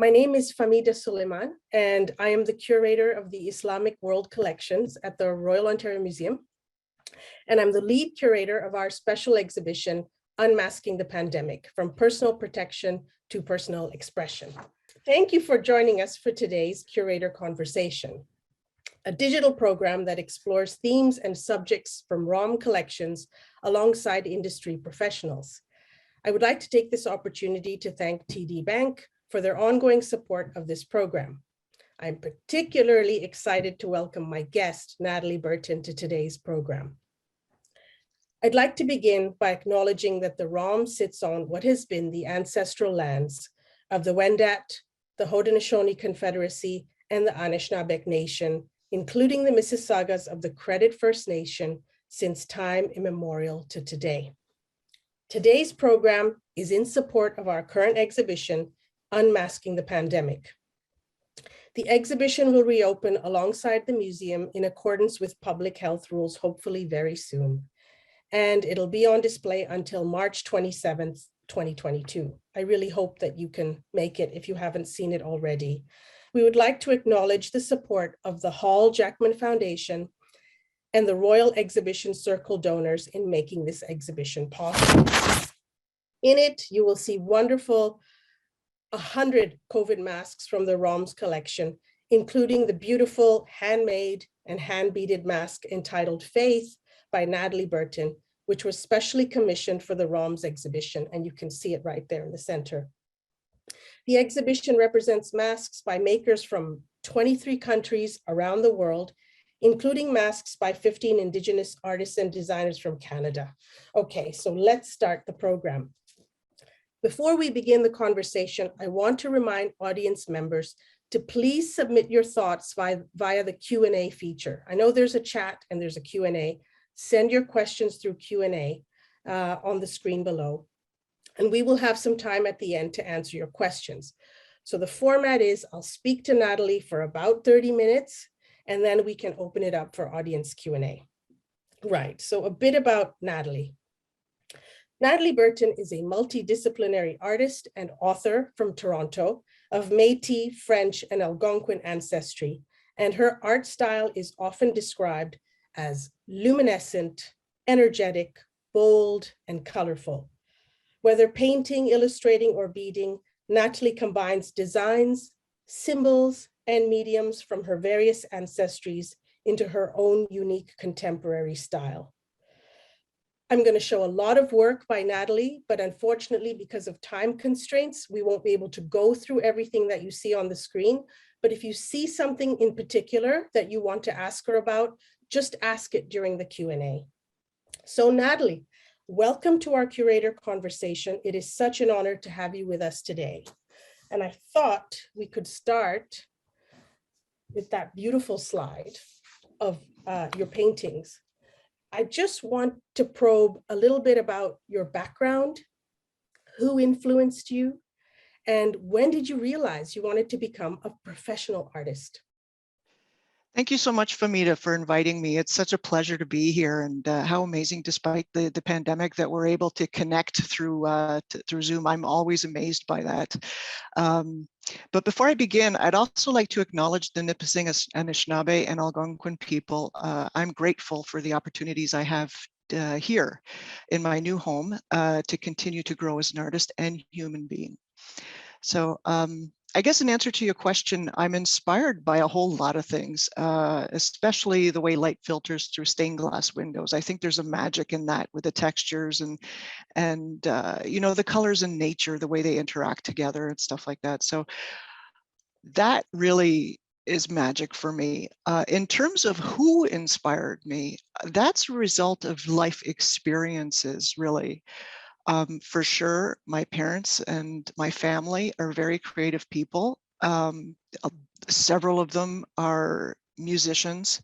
My name is Fahmida Suleman, and I am the curator of the Islamic World Collections at the Royal Ontario Museum. And I'm the lead curator of our special exhibition, Unmasking the Pandemic, From Personal Protection to Personal Expression. Thank you for joining us for today's Curator Conversation, a digital program that explores themes and subjects from ROM collections alongside industry professionals. I would like to take this opportunity to thank TD Bank for their ongoing support of this program. I'm particularly excited to welcome my guest, Nathalie Bertin, to today's program. I'd like to begin by acknowledging that the ROM sits on what has been the ancestral lands of the Wendat, the Haudenosaunee Confederacy, and the Anishinaabeg Nation, including the Mississaugas of the Credit First Nation since time immemorial to today. Today's program is in support of our current exhibition, Unmasking the Pandemic. The exhibition will reopen alongside the museum in accordance with public health rules, hopefully very soon. And it'll be on display until March 27th, 2022. I really hope that you can make it if you haven't seen it already. We would like to acknowledge the support of the Hall Jackman Foundation and the Royal Exhibition Circle donors in making this exhibition possible. In it, you will see wonderful 100 COVID masks from the ROM's collection, including the beautiful handmade and hand-beaded mask entitled Faith by Nathalie Burton, which was specially commissioned for the ROM's exhibition, and you can see it right there in the center. The exhibition represents masks by makers from 23 countries around the world, including masks by 15 Indigenous artists and designers from Canada. Okay, so let's start the program. Before we begin the conversation, I want to remind audience members to please submit your thoughts via the Q&A feature. I know there's a chat and there's a Q&A. Send your questions through Q&A on the screen below. And we will have some time at the end to answer your questions. So the format is I'll speak to Nathalie for about 30 minutes, and then we can open it up for audience Q&A. Right, so a bit about Nathalie. Nathalie Bertin is a multidisciplinary artist and author from Toronto of Metis, French, and Algonquin ancestry, and her art style is often described as luminescent, energetic, bold, and colorful. Whether painting, illustrating, or beading, Natalie combines designs, symbols, and mediums from her various ancestries into her own unique contemporary style. I'm going to show a lot of work by Nathalie, but unfortunately, because of time constraints, we won't be able to go through everything that you see on the screen. But if you see something in particular that you want to ask her about, just ask it during the Q&A. So Nathalie, welcome to our Curator Conversation. It is such an honor to have you with us today. And I thought we could start with that beautiful slide of your paintings. I just want to probe a little bit about your background, who influenced you, and when did you realize you wanted to become a professional artist? Thank you so much, Fahmida, for inviting me. It's such a pleasure to be here, and how amazing, despite the pandemic, that we're able to connect through Zoom. I'm always amazed by that. But before I begin, I'd also like to acknowledge the Nipissing, Anishinaabe, and Algonquin people. I'm grateful for the opportunities I have here in my new home to continue to grow as an artist and human being. So I guess in answer to your question, I'm inspired by a whole lot of things, especially the way light filters through stained glass windows. I think there's a magic in that with the textures and you know, the colors in nature, the way they interact together and stuff like that. So that really is magic for me. In terms of who inspired me, that's a result of life experiences, really. For sure, my parents and my family are very creative people. Several of them are musicians,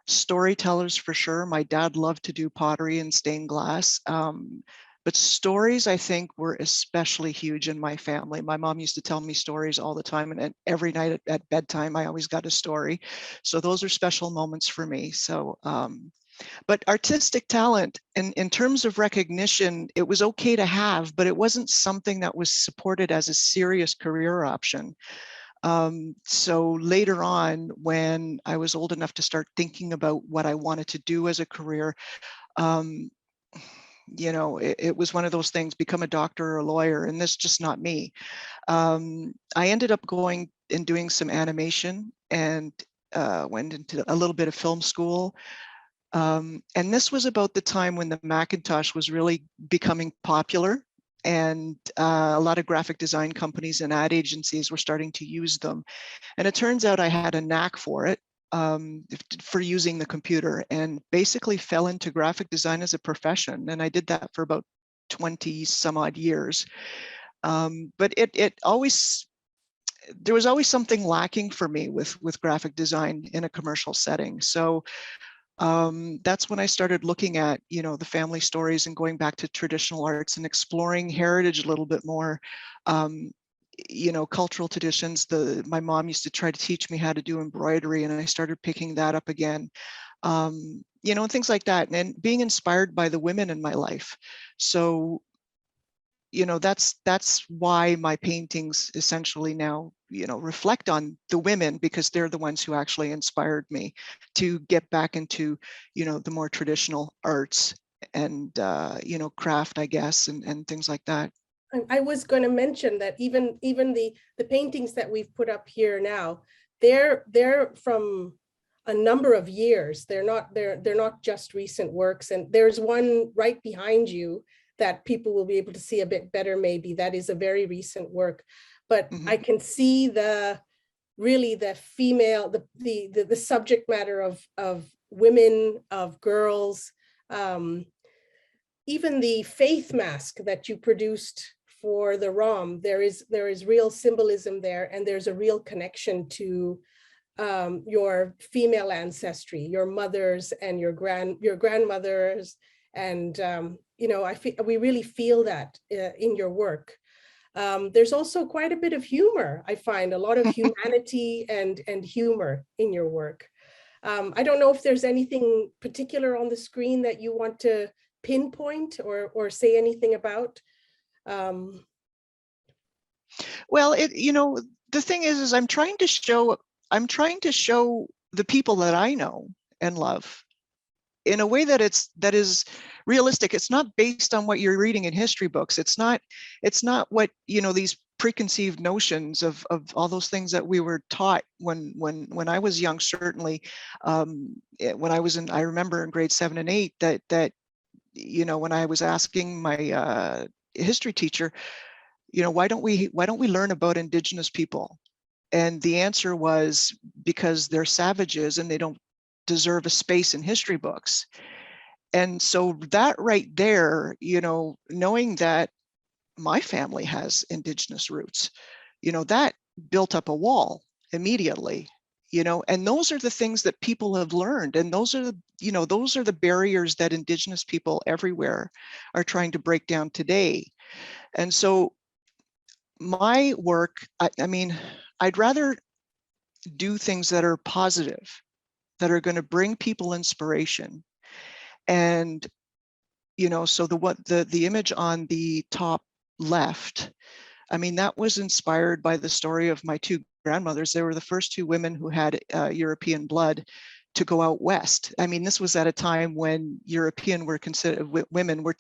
storytellers for sure. My dad loved to do pottery and stained glass. But stories, I think, were especially huge in my family. My mom used to tell me stories all the time, and every night at bedtime, I always got a story. So those are special moments for me. So But artistic talent, in terms of recognition, it was okay to have, but it wasn't something that was supported as a serious career option. So later on, when I was old enough to start thinking about what I wanted to do as a career, um, you know, it was one of those things, become a doctor or a lawyer, and that's just not me. I ended up going and doing some animation and went into a little bit of film school. And this was about the time when the Macintosh was really becoming popular, and a lot of graphic design companies and ad agencies were starting to use them. And it turns out I had a knack for it, for using the computer, and basically fell into graphic design as a profession. And I did that for about 20 some odd years. But it always, there was always something lacking for me with graphic design in a commercial setting. So that's when I started looking at, you know, the family stories and going back to traditional arts and exploring heritage a little bit more. You know, cultural traditions. My mom used to try to teach me how to do embroidery, and I started picking that up again. You know, and things like that, and being inspired by the women in my life. So, you know, that's why my paintings essentially now, you know, reflect on the women, because they're the ones who actually inspired me to get back into, you know, the more traditional arts and, you know, craft, I guess, and things like that. I was going to mention that even the paintings that we've put up here now, they're from a number of years. They're not just recent works. And there's one right behind you that people will be able to see a bit better, maybe. That is a very recent work. But I can see really the female, the subject matter of women, of girls, even the faith mask that you produced for the ROM, there is real symbolism there, and there's a real connection to your female ancestry, your mothers and your grandmothers, and you know, we really feel that in your work. There's also quite a bit of humor. I find a lot of humanity and humor in your work. I don't know if there's anything particular on the screen that you want to pinpoint or say anything about. Well, you know, the thing is I'm trying to show the people that I know and love in a way that is realistic. It's not based on what you're reading in history books. It's not what, you know, these preconceived notions of all those things that we were taught when I was young. Certainly, when I remember in grade 7 and 8 that you know, when I was asking my history teacher, you know, why don't we learn about Indigenous people? And the answer was because they're savages and they don't deserve a space in history books. And so that right there, you know, knowing that my family has Indigenous roots, you know, that built up a wall immediately, you know, and those are the things that people have learned. And those are the barriers that Indigenous people everywhere are trying to break down today. And so my work, I mean, I'd rather do things that are positive, that are going to bring people inspiration. And, you know, so the image on the top left, I mean, that was inspired by the story of my two grandmothers. They were the first two women who had European blood to go out west. I mean, this was at a time when European women were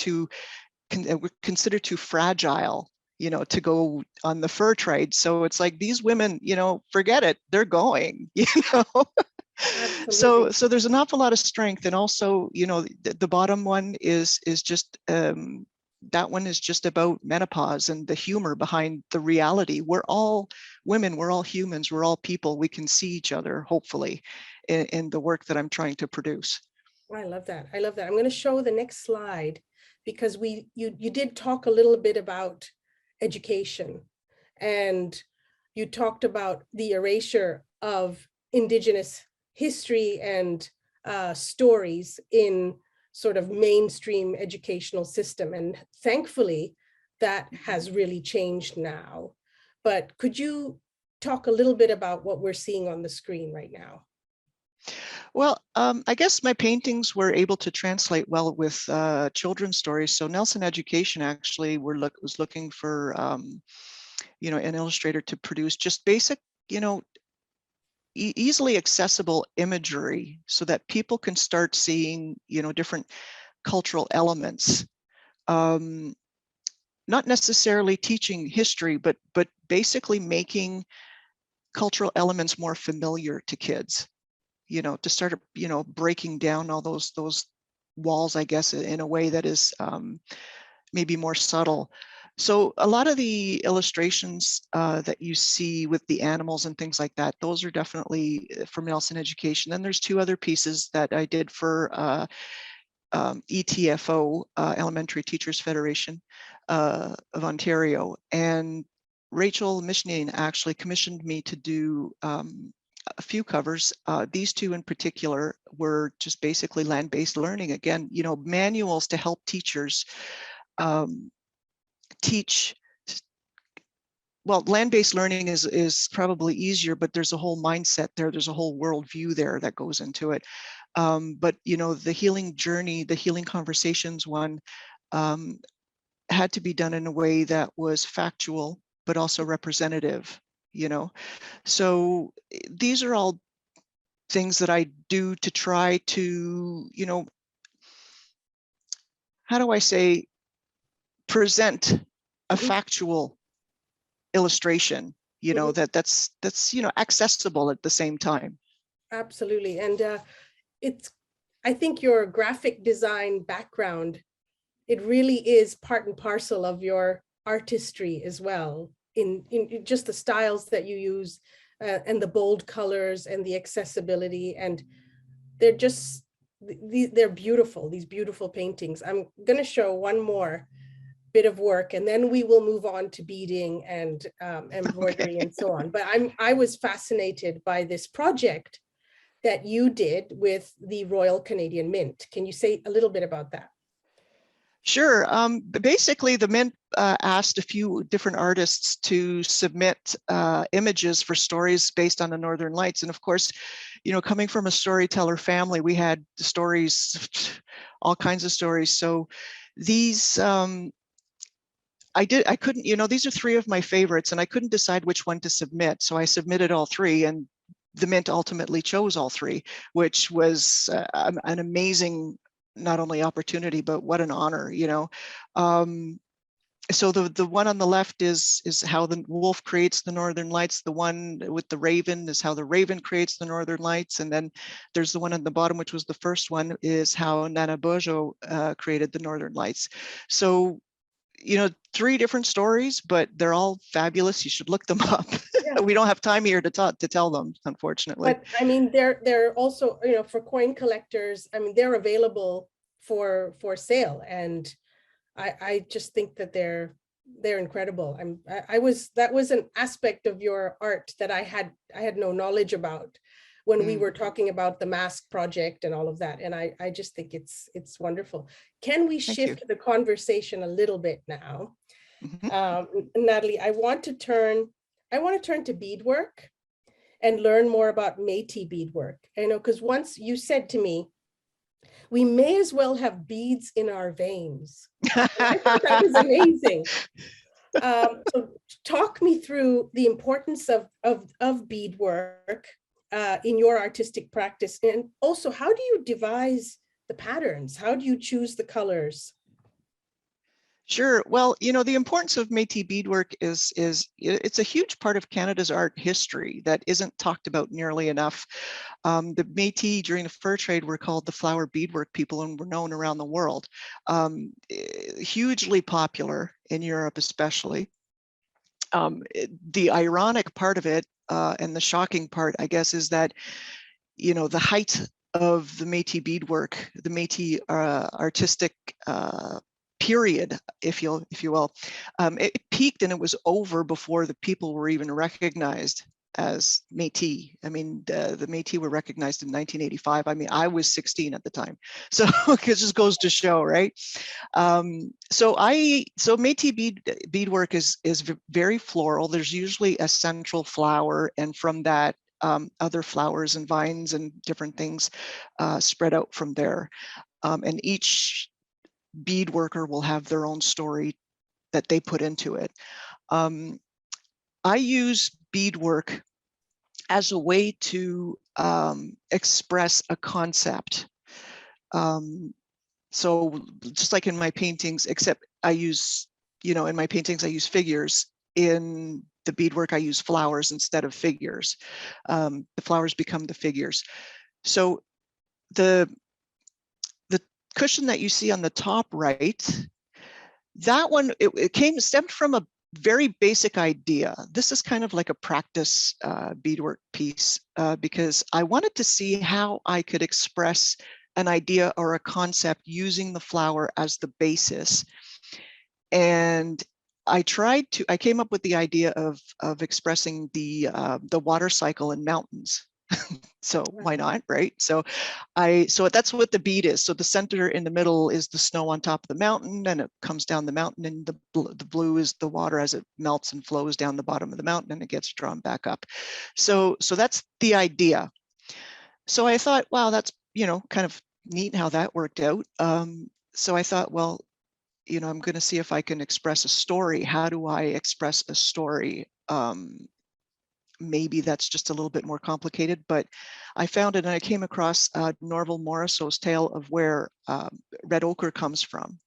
considered too fragile, you know, to go on the fur trade. So it's like these women, you know, forget it, they're going, you know. So there's an awful lot of strength. And also, you know, the bottom one is just that one is just about menopause and the humor behind the reality. We're all women, we're all humans, we're all people. We can see each other, hopefully, in the work that I'm trying to produce. I love that. I love that. I'm going to show the next slide, because you did talk a little bit about education, and you talked about the erasure of Indigenous history and stories in sort of mainstream educational system. And thankfully, that has really changed now. But could you talk a little bit about what we're seeing on the screen right now? Well, I guess my paintings were able to translate well with children's stories. So Nelson Education actually was looking for, an illustrator to produce just basic, easily accessible imagery so that people can start seeing, different cultural elements. Not necessarily teaching history, but basically making cultural elements more familiar to kids, to start, breaking down all those walls, I guess, in a way that is maybe more subtle. So a lot of the illustrations that you see with the animals and things like that, those are definitely from Nelson Education. Then there's two other pieces that I did for ETFO, Elementary Teachers Federation of Ontario. And Rachel Mishnane actually commissioned me to do a few covers. These two in particular were just basically land-based learning. Again, manuals to help teachers teach. Well, land-based learning is probably easier, but there's a whole mindset there. There's a whole worldview there that goes into it. But the healing journey, the healing conversations one had to be done in a way that was factual, but also representative, So these are all things that I do to try to, how do I say, present a factual illustration, that's accessible at the same time. Absolutely. And I think your graphic design background, it really is part and parcel of your artistry as well, in just the styles that you use and the bold colors and the accessibility. And they're just, they're beautiful, these beautiful paintings. I'm going to show one more bit of work and then we will move on to beading and embroidery and so on. But I was fascinated by this project that you did with the Royal Canadian Mint. Can you say a little bit about that? Sure. Basically, the Mint asked a few different artists to submit images for stories based on the Northern Lights. And of course, coming from a storyteller family, we had stories, all kinds of stories. So these, I couldn't, these are three of my favorites and I couldn't decide which one to submit. So I submitted all three and the Mint ultimately chose all three, which was an amazing, not only opportunity, but what an honor, So the one on the left is how the wolf creates the Northern Lights. The one with the raven is how the raven creates the Northern Lights. And then there's the one on the bottom, which was the first one, is how Nana Bojo created the Northern Lights. So three different stories, but they're all fabulous. You should look them up. Yeah. We don't have time here to tell them, unfortunately. But I mean, they're also, for coin collectors, I mean, they're available for sale. And I just think that they're incredible. That was an aspect of your art that I had no knowledge about when we were talking about the mask project and all of that. And I just think it's wonderful. Can we shift the conversation a little bit now? Natalie, I want to turn to beadwork and learn more about Metis beadwork. Because once you said to me, we may as well have beads in our veins. I thought that was amazing. So talk me through the importance of beadwork in your artistic practice, and also how do you devise the patterns? How do you choose the colors? Sure. Well, the importance of Métis beadwork is it's a huge part of Canada's art history that isn't talked about nearly enough. The Métis during the fur trade were called the flower beadwork people and were known around the world. Hugely popular in Europe, especially. The ironic part of it and the shocking part, I guess, is that the height of the Métis beadwork, the Métis artistic period, if you will, it peaked and it was over before the people were even recognized as Métis. I mean, the Métis were recognized in 1985. I mean, I was 16 at the time, so it just goes to show, right? So Métis beadwork is very floral. There's usually a central flower, and from that, other flowers and vines and different things spread out from there. And each bead worker will have their own story that they put into it. I use beadwork as a way to express a concept. So just like in my paintings, except I use, in my paintings, I use figures. In the beadwork, I use flowers instead of figures. The flowers become the figures. So the cushion that you see on the top right, that one, it stemmed from a very basic idea. This is kind of like a practice beadwork piece because I wanted to see how I could express an idea or a concept using the flower as the basis. And I came up with the idea of expressing the water cycle in mountains. So why not, right? So that's what the bead is. So the center in the middle is the snow on top of the mountain, and it comes down the mountain, and the blue is the water as it melts and flows down the bottom of the mountain, and it gets drawn back up. So that's the idea. So I thought, wow, that's kind of neat how that worked out. So I thought, well, I'm going to see if I can express a story. How do I express a story? Maybe that's just a little bit more complicated, but I found it and I came across Norval Morrisseau's tale of where red ochre comes from.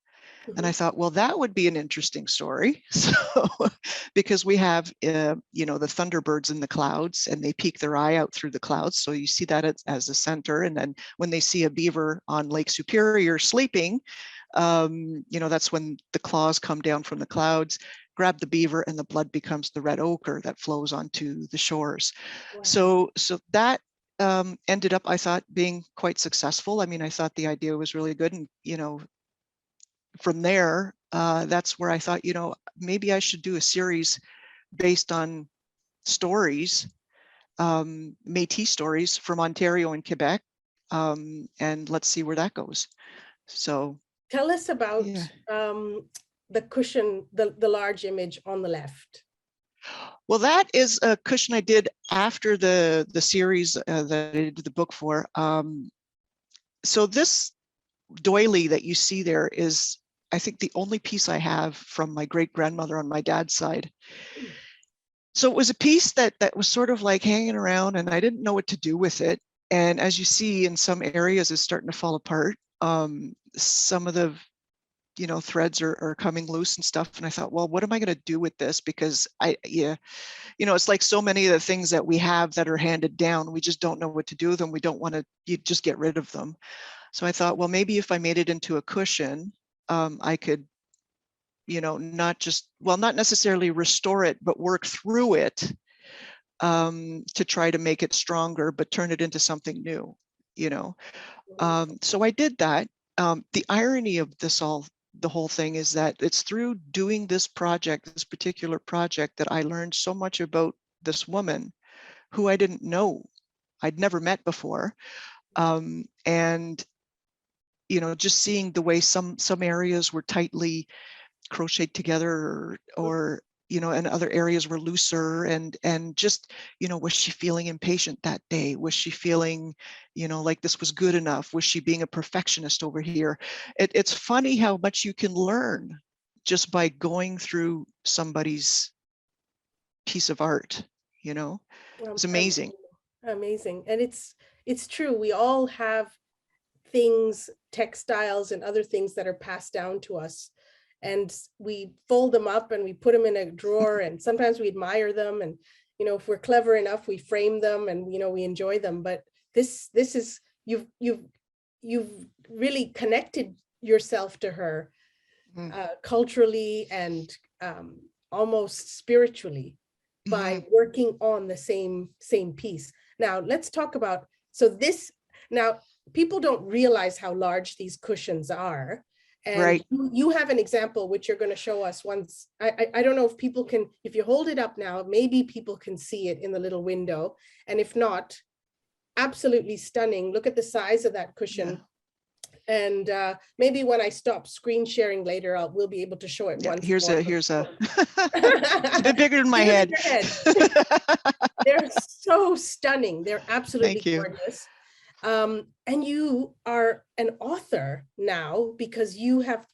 And I thought, well, that would be an interesting story. So, because we have, the thunderbirds in the clouds, and they peek their eye out through the clouds. So you see that as the center. And then when they see a beaver on Lake Superior sleeping, that's when the claws come down from the clouds, grab the beaver, and the blood becomes the red ochre that flows onto the shores. Wow. So that ended up, I thought, being quite successful. I mean, I thought the idea was really good. And, from there, that's where I thought, maybe I should do a series based on stories, Métis stories from Ontario and Quebec. And let's see where that goes. So tell us about the cushion, the large image on the left. Well, that is a cushion I did after the series that I did the book for. So this doily that you see there is, I think, the only piece I have from my great-grandmother on my dad's side. So it was a piece that was sort of like hanging around, and I didn't know what to do with it. And as you see, in some areas, it's starting to fall apart. Some of the threads are coming loose and stuff. And I thought, well, what am I going to do with this? Because it's like so many of the things that we have that are handed down, we just don't know what to do with them. We don't want to just get rid of them. So I thought, well, maybe if I made it into a cushion, I could, not necessarily restore it, but work through it to try to make it stronger, but turn it into something new, So I did that. The irony of the whole thing is that it's through doing this particular project, that I learned so much about this woman who I didn't know. I'd never met before. And, just seeing the way some areas were tightly crocheted together or and other areas were looser, and just, was she feeling impatient that day? Was she feeling, like this was good enough? Was she being a perfectionist over here? It's funny how much you can learn just by going through somebody's piece of art, It's amazing. Amazing. And it's true. We all have things, textiles and other things that are passed down to us. And we fold them up and we put them in a drawer, and sometimes we admire them, and if we're clever enough, we frame them, and we enjoy them. But this is, you've really connected yourself to her culturally and almost spiritually by working on the same piece. Now let's talk about, now people don't realize how large these cushions are. And right. You have an example which you're going to show us once. I don't know if people can, if you hold it up now, maybe people can see it in the little window. And if not, absolutely stunning. Look at the size of that cushion. Yeah. And maybe when I stop screen sharing later, we'll be able to show it once. Here's a it's a bit bigger than my head. They're so so stunning. They're absolutely Thank you. gorgeous. And you are an author now because you have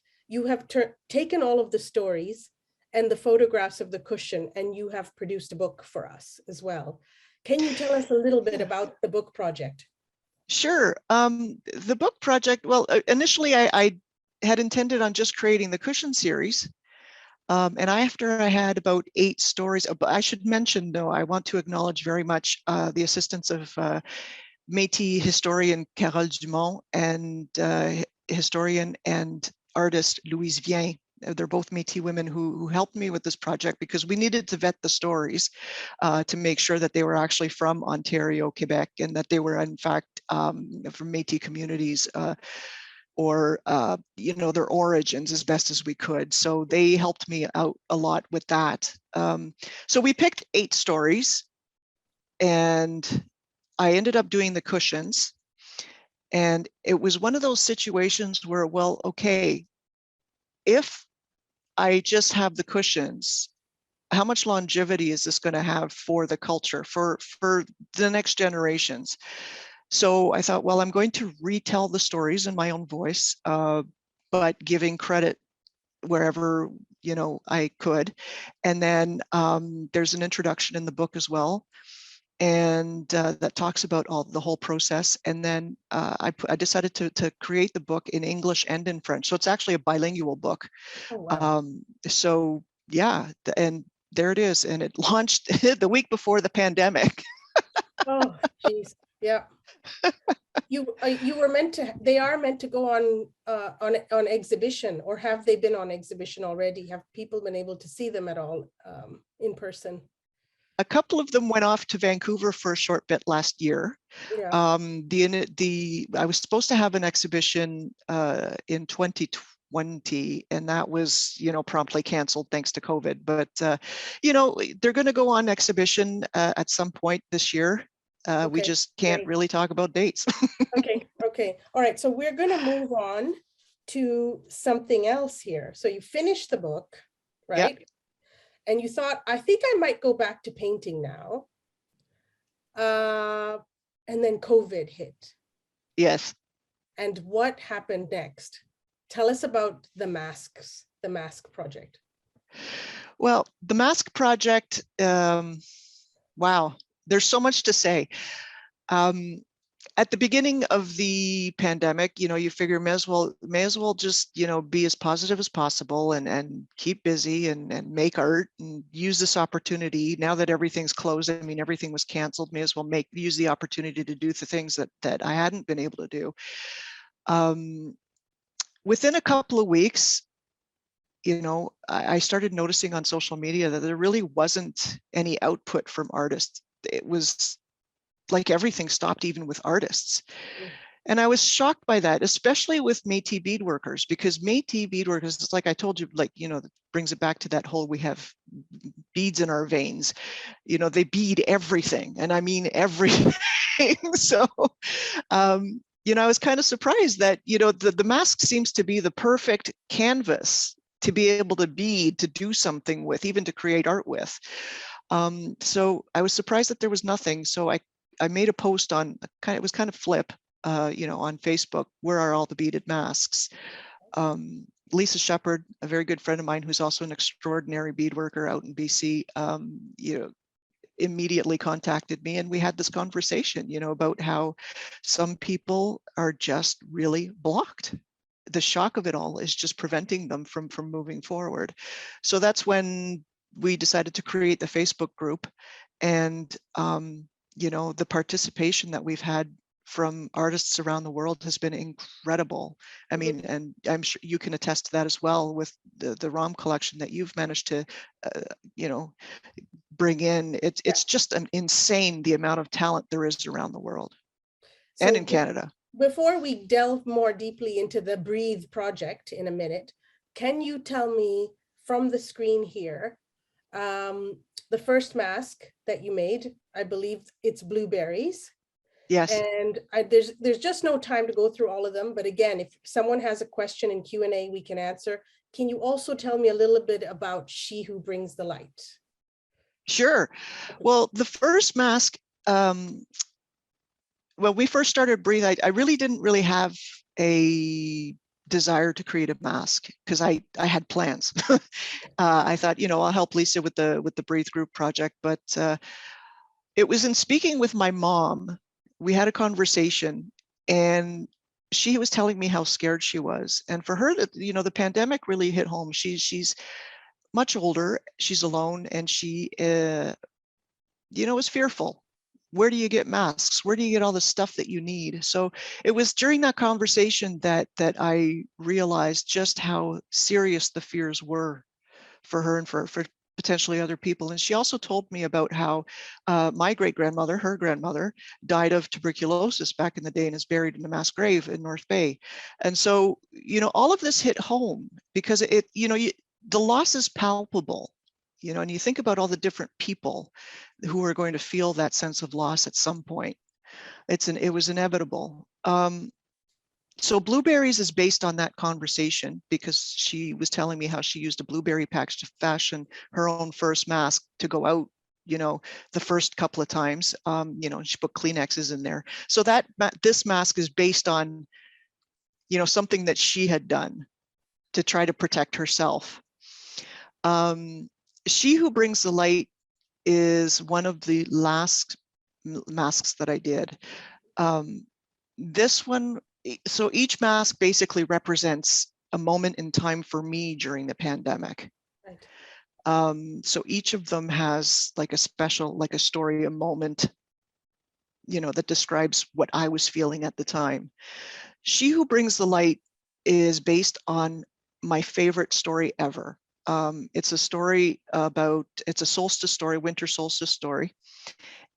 taken all of the stories and the photographs of the cushion, and you have produced a book for us as well. Can you tell us a little bit about the book project? Sure. The book project, well, initially I had intended on just creating the cushion series. And after I had about 8 stories, I should mention, though, I want to acknowledge very much the assistance of Metis historian Carole Dumont and historian and artist Louise Vien. They're both Metis women who helped me with this project because we needed to vet the stories to make sure that they were actually from Ontario, Quebec, and that they were in fact from Metis communities or their origins as best as we could. So they helped me out a lot with that. So we picked 8 stories, and I ended up doing the cushions. And it was one of those situations where, well, okay, if I just have the cushions, how much longevity is this going to have for the culture, for the next generations? So I thought, well, I'm going to retell the stories in my own voice, but giving credit wherever I could. And then there's an introduction in the book as well, and that talks about the whole process. And then I decided to create the book in English and in French. So it's actually a bilingual book. Oh, wow. So yeah, and there it is. And it launched the week before the pandemic. Oh, geez. Yeah. You were meant to, they are meant to go on exhibition, or have they been on exhibition already? Have people been able to see them at all in person? A couple of them went off to Vancouver for a short bit last year. Yeah. I was supposed to have an exhibition in 2020, and that was, promptly canceled thanks to COVID. But, they're going to go on exhibition at some point this year. Okay, we just can't great. really talk about dates. Okay. All right. So we're going to move on to something else here. So you finished the book, right? Yeah. And you thought, I think I might go back to painting now. And then COVID hit. Yes. And what happened next? Tell us about the masks, the mask project. Well, the mask project, wow, there's so much to say. At the beginning of the pandemic, you figure may as well just, be as positive as possible and keep busy and make art and use this opportunity. Now that everything's closed, I mean, everything was canceled, may as well use the opportunity to do the things that I hadn't been able to do. Within a couple of weeks, I started noticing on social media that there really wasn't any output from artists. It was like everything stopped, even with artists. And I was shocked by that, especially with Metis beadworkers, because Metis beadworkers, it's like I told you, that brings it back to that whole, we have beads in our veins. They bead everything, and I mean everything. So, I was kind of surprised that, the mask seems to be the perfect canvas to be able to bead, to do something with, even to create art with. So I was surprised that there was nothing. So I made a post on it was kind of flip, on Facebook, where are all the beaded masks? Lisa Shepard, a very good friend of mine, who's also an extraordinary beadworker out in BC, immediately contacted me, and we had this conversation, about how some people are just really blocked. The shock of it all is just preventing them from moving forward. So that's when we decided to create the Facebook group, and the participation that we've had from artists around the world has been incredible. I mean, and I'm sure you can attest to that as well with the ROM collection that you've managed to, bring in. It's just an insane, the amount of talent there is around the world, and in Canada. Before we delve more deeply into the Breathe project in a minute, can you tell me from the screen here, the first mask that you made, I believe it's blueberries. Yes. And there's just no time to go through all of them. But again, if someone has a question in Q&A, we can answer. Can you also tell me a little bit about She Who Brings the Light? Sure. Well, the first mask, when we first started Breathe, I really didn't really have a desire to create a mask because I had plans. I thought, I'll help Lisa with the Breathe Group project, but it was in speaking with my mom. We had a conversation, and she was telling me how scared she was. And for her, that the pandemic really hit home. She's much older. She's alone, and she is fearful. Where do you get masks? Where do you get all the stuff that you need? So it was during that conversation that I realized just how serious the fears were for her and for potentially other people. And she also told me about how my great-grandmother, her grandmother, died of tuberculosis back in the day and is buried in a mass grave in North Bay. And so, all of this hit home because the loss is palpable. And you think about all the different people who are going to feel that sense of loss at some point. It was inevitable. So Blueberries is based on that conversation because she was telling me how she used a blueberry patch to fashion her own first mask to go out, the first couple of times. She put Kleenexes in there. So this mask is based on, something that she had done to try to protect herself. She Who Brings the Light is one of the last masks that I did. This one, so each mask basically represents a moment in time for me during the pandemic. Right. So each of them has like a story, a moment, that describes what I was feeling at the time. She Who Brings the Light is based on my favorite story ever. It's a story it's a solstice story, winter solstice story.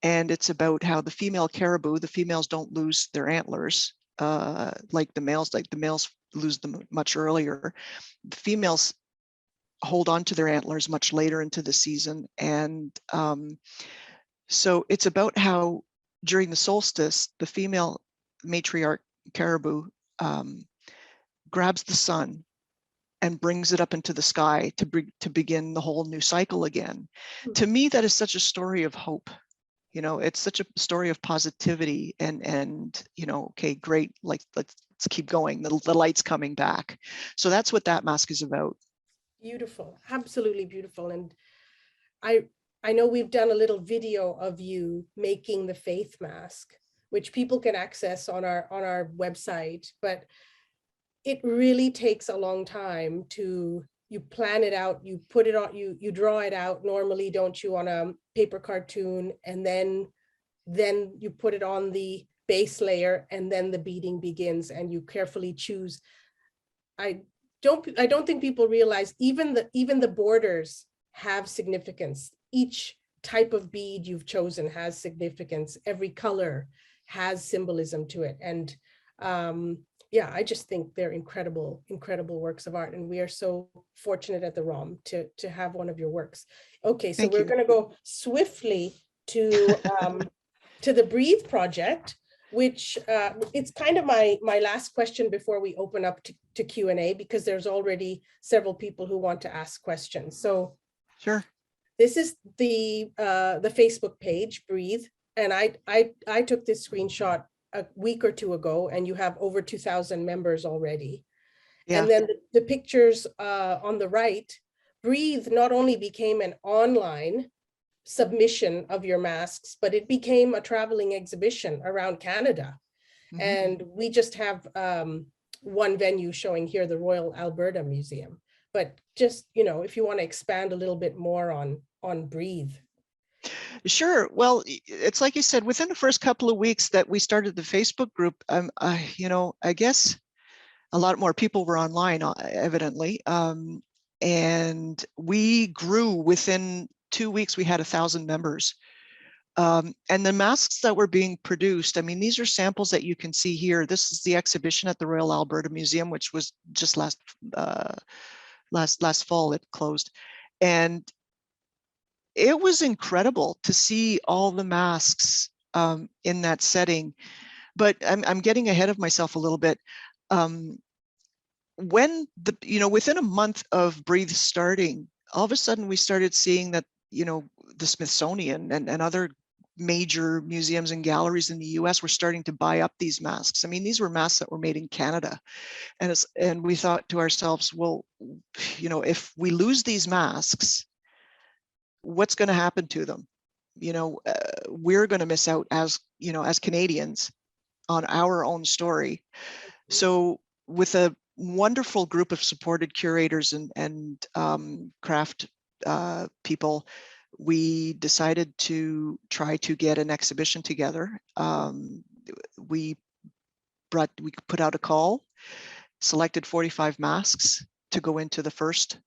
And it's about how the female caribou, the females don't lose their antlers like the males lose them much earlier. The females hold on to their antlers much later into the season. And so it's about how during the solstice, the female matriarch caribou grabs the sun and brings it up into the sky to begin the whole new cycle again. Mm-hmm. To me, that is such a story of hope. It's such a story of positivity and okay, great, like let's keep going. The light's coming back. So that's what that mask is about. Beautiful, absolutely beautiful. And I know we've done a little video of you making the faith mask, which people can access on our website, but it really takes a long time you plan it out, you put it on, you draw it out normally, don't you, on a paper cartoon, and then you put it on the base layer, and then the beading begins, and you carefully choose. I don't think people realize even the borders have significance. Each type of bead you've chosen has significance. Every color has symbolism to it, and yeah, I just think they're incredible works of art, and we are so fortunate at the ROM to have one of your works. Okay, so we're going to go swiftly to the Breathe project, which it's kind of my last question before we open up to Q&A, because there's already several people who want to ask questions. So sure. This is the Facebook page, Breathe, and I took this screenshot a week or two ago, and you have over 2,000 members already. Yeah. And then the pictures on the right, Breathe not only became an online submission of your masks, but it became a traveling exhibition around Canada. Mm-hmm. And we just have one venue showing here, the Royal Alberta Museum. But just, if you want to expand a little bit more on Breathe. Sure. Well, it's like you said, within the first couple of weeks that we started the Facebook group, I guess a lot more people were online, evidently. And we grew within 2 weeks, we had 1,000 members. And the masks that were being produced, I mean, these are samples that you can see here. This is the exhibition at the Royal Alberta Museum, which was just last fall, it closed. And it was incredible to see all the masks in that setting, but I'm getting ahead of myself a little bit. When within a month of Breathe starting, all of a sudden we started seeing that, the Smithsonian and other major museums and galleries in the US were starting to buy up these masks. I mean, these were masks that were made in Canada. And we thought to ourselves, well, you know, if we lose these masks, what's going to happen to them? You know, we're going to miss out as, you know, as Canadians on our own story. So with a wonderful group of supported curators and craft people, we decided to try to get an exhibition together. We put out a call, selected 45 masks to go into the first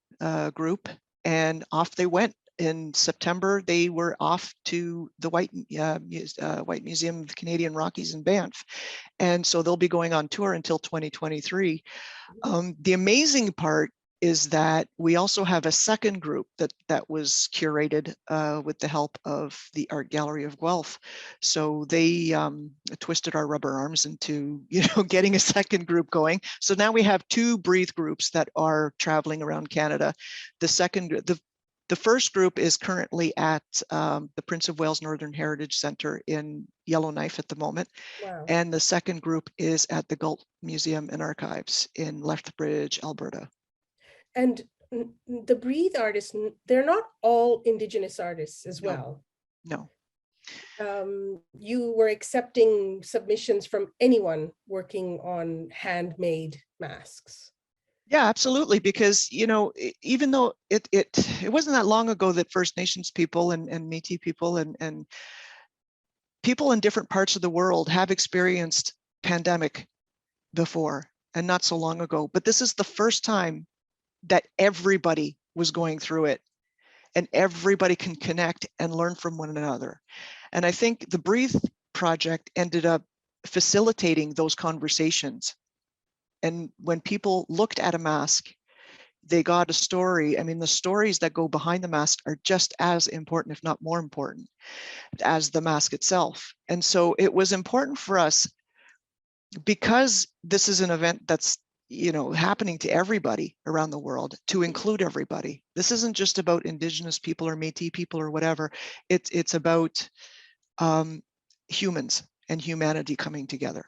group, and off they went. In September, they were off to the White Museum of the Canadian Rockies in Banff. And so they'll be going on tour until 2023. The amazing part is that we also have a second group that was curated with the help of the Art Gallery of Guelph. So they twisted our rubber arms into, you know, getting a second group going. So now we have two Breathe groups that are traveling around Canada. The first group is currently at the Prince of Wales Northern Heritage Centre in Yellowknife at the moment. Wow. And the second group is at the Galt Museum and Archives in Lethbridge, Alberta. And the Breathe artists, they're not all Indigenous artists as well. No. You were accepting submissions from anyone working on handmade masks. Yeah, absolutely. Because, you know, even though it wasn't that long ago that First Nations people and Métis people and people in different parts of the world have experienced pandemic before and not so long ago. But this is the first time that everybody was going through it and everybody can connect and learn from one another. And I think the Breathe project ended up facilitating those conversations. And when people looked at a mask, they got a story. I mean, the stories that go behind the mask are just as important, if not more important, as the mask itself. And so it was important for us, because this is an event that's, you know, happening to everybody around the world, to include everybody. This isn't just about Indigenous people or Métis people or whatever. It's about humans and humanity coming together.